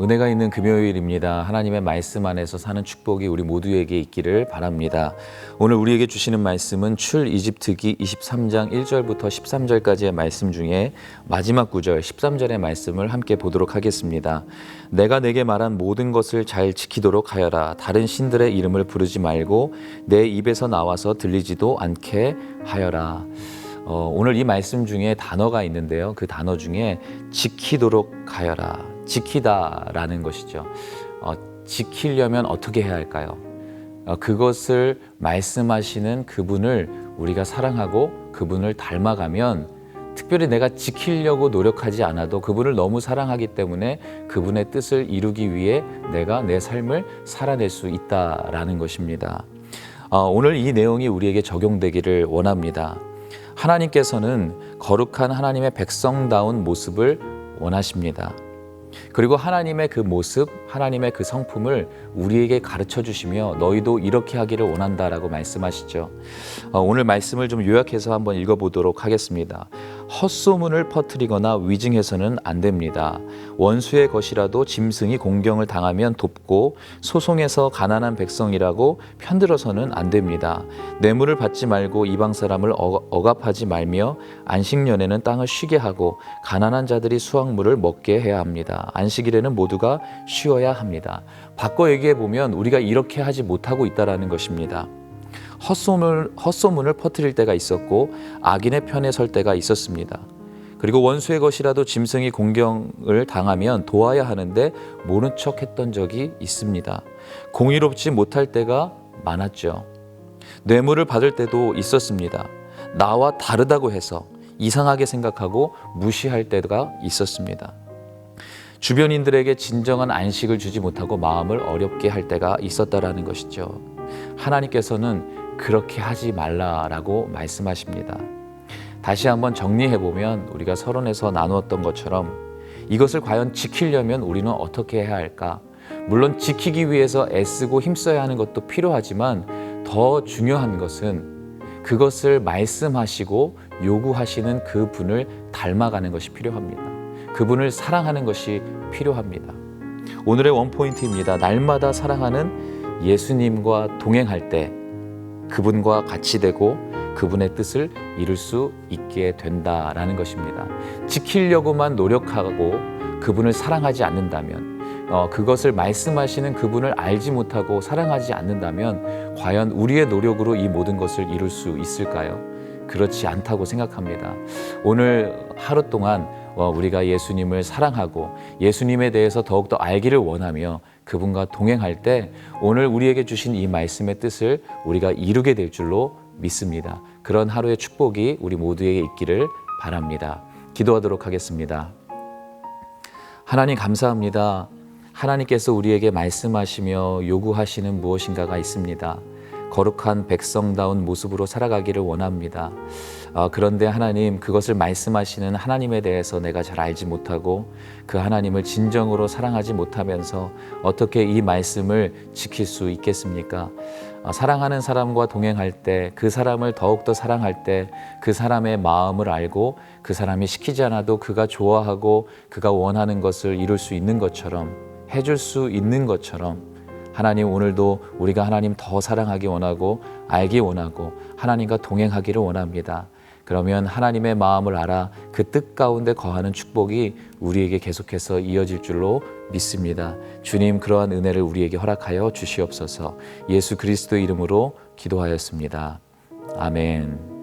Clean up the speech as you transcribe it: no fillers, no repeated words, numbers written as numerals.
은혜가 있는 금요일입니다. 하나님의 말씀 안에서 사는 축복이 우리 모두에게 있기를 바랍니다. 오늘 우리에게 주시는 말씀은 출이집트기 23장 1절부터 13절까지의 말씀 중에 마지막 구절 13절의 말씀을 함께 보도록 하겠습니다. 내가 내게 말한 모든 것을 잘 지키도록 하여라. 다른 신들의 이름을 부르지 말고 내 입에서 나와서 들리지도 않게 하여라. 오늘 이 말씀 중에 단어가 있는데요. 그 단어 중에 지키도록 하여라. 지키다라는 것이죠. 지키려면 어떻게 해야 할까요? 그것을 말씀하시는 그분을 우리가 사랑하고 그분을 닮아가면 특별히 내가 지키려고 노력하지 않아도 그분을 너무 사랑하기 때문에 그분의 뜻을 이루기 위해 내가 내 삶을 살아낼 수 있다라는 것입니다. 오늘 이 내용이 우리에게 적용되기를 원합니다. 하나님께서는 거룩한 하나님의 백성다운 모습을 원하십니다. 그리고 하나님의 그 모습, 하나님의 그 성품을 우리에게 가르쳐 주시며 너희도 이렇게 하기를 원한다라고 말씀하시죠. 오늘 말씀을 좀 요약해서 한번 읽어보도록 하겠습니다. 헛소문을 퍼뜨리거나 위증해서는 안 됩니다. 원수의 것이라도 짐승이 공경을 당하면 돕고 소송해서 가난한 백성이라고 편들어서는 안 됩니다. 뇌물을 받지 말고 이방 사람을 억압하지 말며 안식년에는 땅을 쉬게 하고 가난한 자들이 수확물을 먹게 해야 합니다. 안식일에는 모두가 쉬어야 합니다. 바꿔 얘기해 보면 우리가 이렇게 하지 못하고 있다는 것입니다. 헛소문을 퍼뜨릴 때가 있었고 악인의 편에 설 때가 있었습니다. 그리고 원수의 것이라도 짐승이 공경을 당하면 도와야 하는데 모른 척 했던 적이 있습니다. 공의롭지 못할 때가 많았죠. 뇌물을 받을 때도 있었습니다. 나와 다르다고 해서 이상하게 생각하고 무시할 때가 있었습니다. 주변인들에게 진정한 안식을 주지 못하고 마음을 어렵게 할 때가 있었다라는 것이죠. 하나님께서는 그렇게 하지 말라라고 말씀하십니다. 다시 한번 정리해보면 우리가 서론에서 나누었던 것처럼 이것을 과연 지키려면 우리는 어떻게 해야 할까? 물론 지키기 위해서 애쓰고 힘써야 하는 것도 필요하지만 더 중요한 것은 그것을 말씀하시고 요구하시는 그분을 닮아가는 것이 필요합니다. 그분을 사랑하는 것이 필요합니다. 오늘의 원포인트입니다. 날마다 사랑하는 예수님과 동행할 때 그분과 같이 되고 그분의 뜻을 이룰 수 있게 된다라는 것입니다. 지키려고만 노력하고 그분을 사랑하지 않는다면 그것을 말씀하시는 그분을 알지 못하고 사랑하지 않는다면 과연 우리의 노력으로 이 모든 것을 이룰 수 있을까요? 그렇지 않다고 생각합니다. 오늘 하루 동안 우리가 예수님을 사랑하고 예수님에 대해서 더욱더 알기를 원하며 그분과 동행할 때 오늘 우리에게 주신 이 말씀의 뜻을 우리가 이루게 될 줄로 믿습니다. 그런 하루의 축복이 우리 모두에게 있기를 바랍니다. 기도하도록 하겠습니다. 하나님 감사합니다. 하나님께서 우리에게 말씀하시며 요구하시는 무엇인가가 있습니다. 거룩한 백성다운 모습으로 살아가기를 원합니다. 그런데 하나님, 그것을 말씀하시는 하나님에 대해서 내가 잘 알지 못하고 그 하나님을 진정으로 사랑하지 못하면서 어떻게 이 말씀을 지킬 수 있겠습니까? 사랑하는 사람과 동행할 때, 그 사람을 더욱더 사랑할 때 그 사람의 마음을 알고 그 사람이 시키지 않아도 그가 좋아하고 그가 원하는 것을 이룰 수 있는 것처럼, 해줄 수 있는 것처럼 하나님, 오늘도 우리가 하나님 더 사랑하기 원하고 알기 원하고 하나님과 동행하기를 원합니다. 그러면 하나님의 마음을 알아 그 뜻 가운데 거하는 축복이 우리에게 계속해서 이어질 줄로 믿습니다. 주님, 그러한 은혜를 우리에게 허락하여 주시옵소서. 예수 그리스도의 이름으로 기도하였습니다. 아멘.